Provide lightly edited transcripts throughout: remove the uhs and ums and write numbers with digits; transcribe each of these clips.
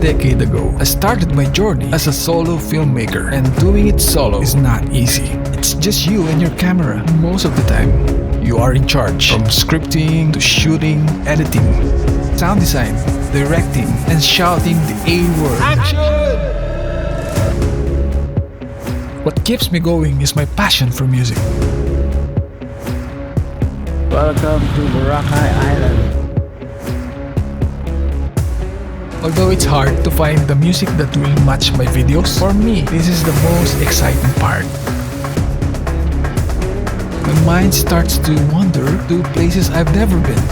decade ago, I started my journey as a solo filmmaker, and doing it solo is not easy. It's just you and your camera. Most of the time, you are in charge. From scripting to shooting, editing, sound design, directing, and shouting the A word. Action! What keeps me going is my passion for music. Welcome to Boracay Island. Although it's hard to find the music that will match my videos, for me, this is the most exciting part. My mind starts to wander to places I've never been.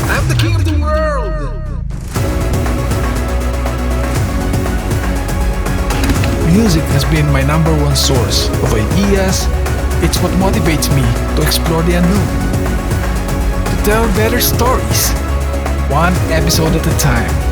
I'm the king of the world! Music has been my number one source of ideas. It's what motivates me to explore the unknown. To tell better stories, one episode at a time.